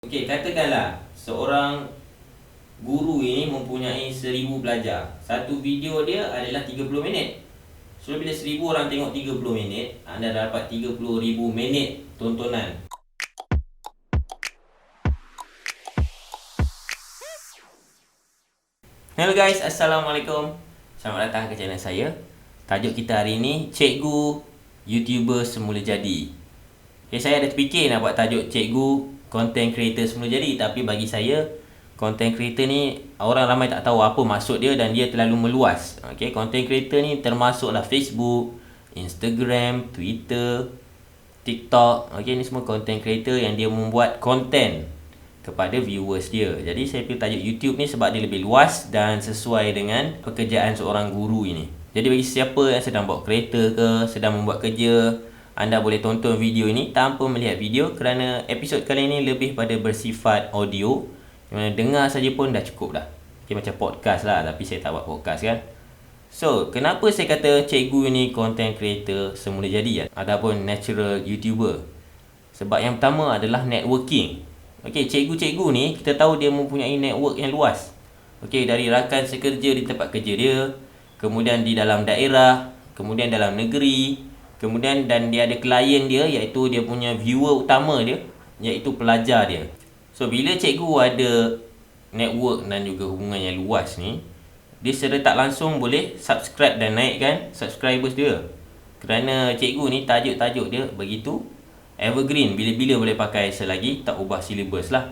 Okey, katakanlah seorang guru ini mempunyai 1000 pelajar. Satu video dia adalah 30 minit. So bila 1000 orang tengok 30 minit, anda dapat 30,000 minit tontonan. Hello guys, Assalamualaikum. Selamat datang ke channel saya. Tajuk kita hari ini, Cikgu YouTuber Semula Jadi. Okay, saya ada terfikir nak buat tajuk Cikgu Content Creator Semula Jadi, tapi bagi saya content creator ni orang ramai tak tahu apa maksud dia dan dia terlalu meluas. Okey, content creator ni termasuklah Facebook, Instagram, Twitter, TikTok. Okey, ni semua content creator yang dia membuat content kepada viewers dia. Jadi saya pilih tajuk YouTube ni sebab dia lebih luas dan sesuai dengan pekerjaan seorang guru ini. Jadi bagi siapa yang sedang buat kereta ke, sedang membuat kerja, anda boleh tonton video ini tanpa melihat video kerana episod kali ini lebih pada bersifat audio. Yang mana dengar saja pun dah cukup dah. Okay, macam podcast lah, tapi saya tak buat podcast kan. So, kenapa saya kata cikgu ni content creator semula jadi ataupun natural YouTuber? Sebab yang pertama adalah networking. Okey, cikgu-cikgu ni kita tahu dia mempunyai network yang luas. Okey, dari rakan sekerja di tempat kerja dia, kemudian di dalam daerah, kemudian dalam negeri, kemudian dan dia ada klien dia iaitu dia punya viewer utama dia, iaitu pelajar dia. So bila cikgu ada network dan juga hubungan yang luas ni, dia secara tak langsung boleh subscribe dan naikkan subscribers dia. Kerana cikgu ni tajuk-tajuk dia begitu evergreen, bila-bila boleh pakai selagi tak ubah silibus lah.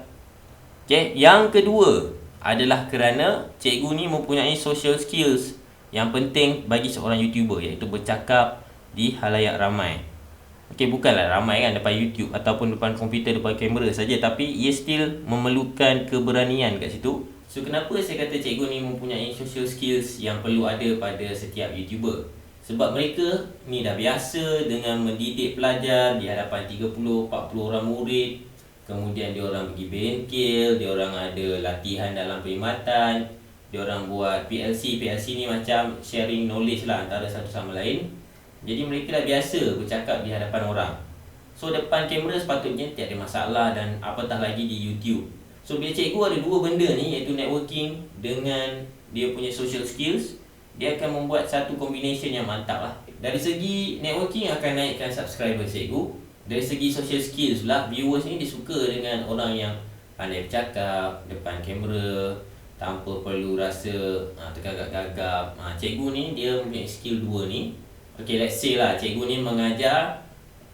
Okay, yang kedua adalah kerana cikgu ni mempunyai social skills yang penting bagi seorang YouTuber, iaitu bercakap di halayak ramai. Okey, bukanlah ramai kan depan YouTube ataupun depan komputer, depan kamera saja, tapi ia still memerlukan keberanian kat situ. So kenapa saya kata cikgu ni mempunyai social skills yang perlu ada pada setiap YouTuber? Sebab mereka ni dah biasa dengan mendidik pelajar di hadapan 30-40 orang murid. Kemudian dia orang pergi bengkel, dia orang ada latihan dalam perkhidmatan, dia orang buat PLC. PLC ni macam sharing knowledge lah antara satu sama lain. Jadi mereka dah biasa bercakap di hadapan orang. So depan kamera sepatutnya tiada masalah, dan apatah lagi di YouTube. So bila cikgu ada dua benda ni, iaitu networking dengan dia punya social skills, dia akan membuat satu combination yang mantap lah. Dari segi networking akan naikkan subscriber cikgu. Dari segi social skills pula, viewers ni dia suka dengan orang yang pandai bercakap depan kamera tanpa perlu rasa tergagap-gagap. Cikgu ni dia mempunyai skill dua ni. Okay, let's say lah cikgu ni mengajar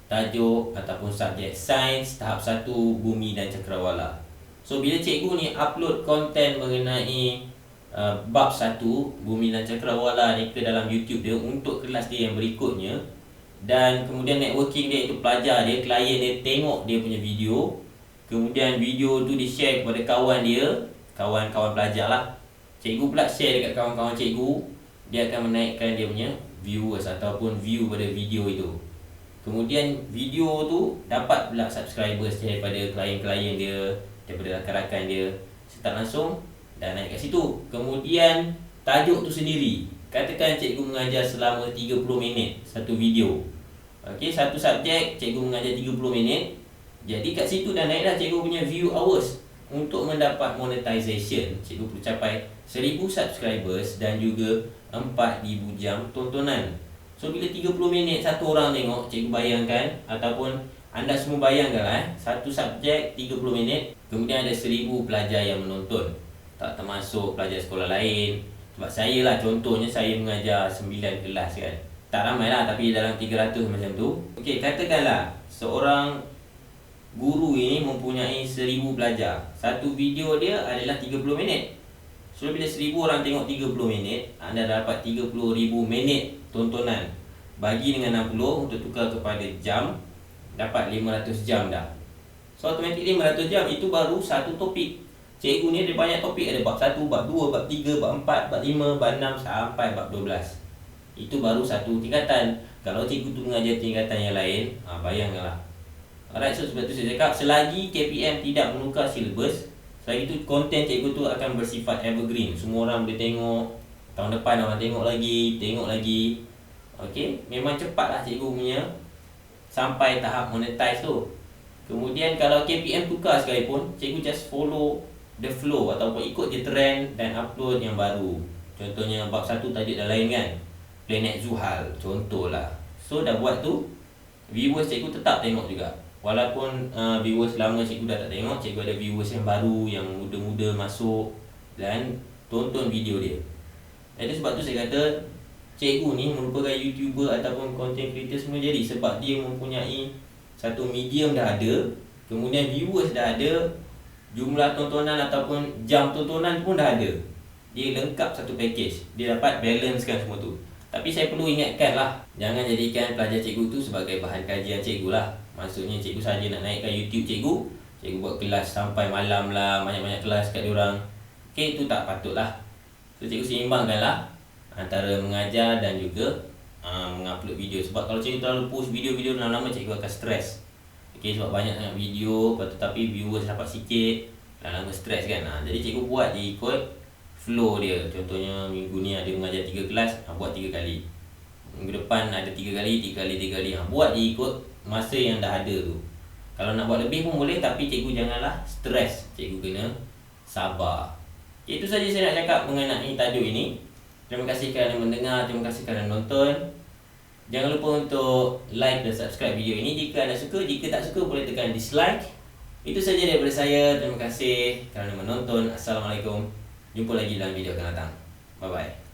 tajuk ataupun subjek sains tahap 1 bumi dan cakrawala. So bila cikgu ni upload konten mengenai bab 1 bumi dan cakrawala ni ke dalam YouTube dia untuk kelas dia yang berikutnya, dan kemudian networking dia itu pelajar dia, klien dia tengok dia punya video, kemudian video tu di share kepada kawan dia, kawan-kawan pelajar lah, cikgu pula share dekat kawan-kawan cikgu, dia akan menaikkan dia punya viewers ataupun view pada video itu. Kemudian video tu dapat pula subscribers daripada klien-klien dia, daripada rakan-rakan dia, secara langsung dan naik kat situ. Kemudian tajuk tu sendiri, katakan cikgu mengajar selama 30 minit satu video. Okey, satu subjek cikgu mengajar 30 minit. Jadi kat situ dah naik dah cikgu punya view hours. Untuk mendapat monetization, cikgu perlu capai 1000 subscribers dan juga 4000 jam tontonan. So bila 30 minit satu orang tengok, cikgu bayangkan ataupun anda semua bayangkanlah, satu subjek 30 minit, kemudian ada 1000 pelajar yang menonton. Tak termasuk pelajar sekolah lain. Sebab saya lah, contohnya saya mengajar 9 kelas kan. Tak ramai lah, tapi dalam 300 macam tu. Okey, katakanlah seorang guru ini mempunyai 1000 pelajar. Satu video dia adalah 30 minit. So bila 1000 orang tengok 30 minit, anda dapat 30,000 minit tontonan. Bagi dengan 60 untuk tukar kepada jam, dapat 500 jam dah. So automatically 500 jam itu baru satu topik. Cikgu ni ada banyak topik, ada bab 1, bab 2, bab 3, bab 4, bab 5, bab 6 sampai bab 12. Itu baru satu tingkatan. Kalau cikgu tu mengajar tingkatan yang lain, bayangkanlah. Alright, so sebab tu saya cakap, selagi KPM tidak menukar silibus, selagi tu konten cikgu tu akan bersifat evergreen. Semua orang boleh tengok, tahun depan orang tengok lagi. Okey, memang cepatlah cikgu punya sampai tahap monetize tu. Kemudian kalau KPM tukar sekalipun, cikgu just follow the flow ataupun ikut je trend dan upload yang baru. Contohnya bab 1 tajuk dah lain kan, planet Zuhal contohlah. So dah buat tu, viewers cikgu tetap tengok juga. Walaupun viewers lama cikgu dah tak tengok, cikgu ada viewers yang baru, yang muda-muda masuk dan tonton video dia. Itu sebab tu saya kata cikgu ni merupakan YouTuber ataupun content creator semua jadi, sebab dia mempunyai satu medium dah ada, kemudian viewers dah ada, jumlah tontonan ataupun jam tontonan pun dah ada. Dia lengkap satu package, dia dapat balancekan semua tu. Tapi saya perlu ingatkan lah, jangan jadikan pelajar cikgu tu sebagai bahan kajian cikgu lah. Maksudnya cikgu saja nak naikkan YouTube cikgu buat kelas sampai malam lah, banyak-banyak kelas kat diorang. Okay, tu tak patut lah. So cikgu seimbangkan lah antara mengajar dan juga mengupload video. Sebab kalau cikgu terlalu push video-video lama-lama, cikgu akan stres. Okay, sebab banyak sangat video, tetapi viewers dapat sikit, lama-lama stres kan. Jadi cikgu buat je ikut flow dia. Contohnya minggu ni ada mengajar 3 kelas, buat 3 kali. Minggu depan ada 3 kali, 3 kali, 3 kali. Buat je ikut masa yang dah ada tu. Kalau nak buat lebih pun boleh, tapi cikgu janganlah stres. Cikgu kena sabar. Okay, itu saja saya nak cakap mengenai tajuk ini. Terima kasih kerana mendengar, terima kasih kerana menonton. Jangan lupa untuk like dan subscribe video ini jika anda suka. Jika tak suka, boleh tekan dislike. Itu saja daripada saya. Terima kasih kerana menonton. Assalamualaikum. Jumpa lagi dalam video akan datang. Bye bye.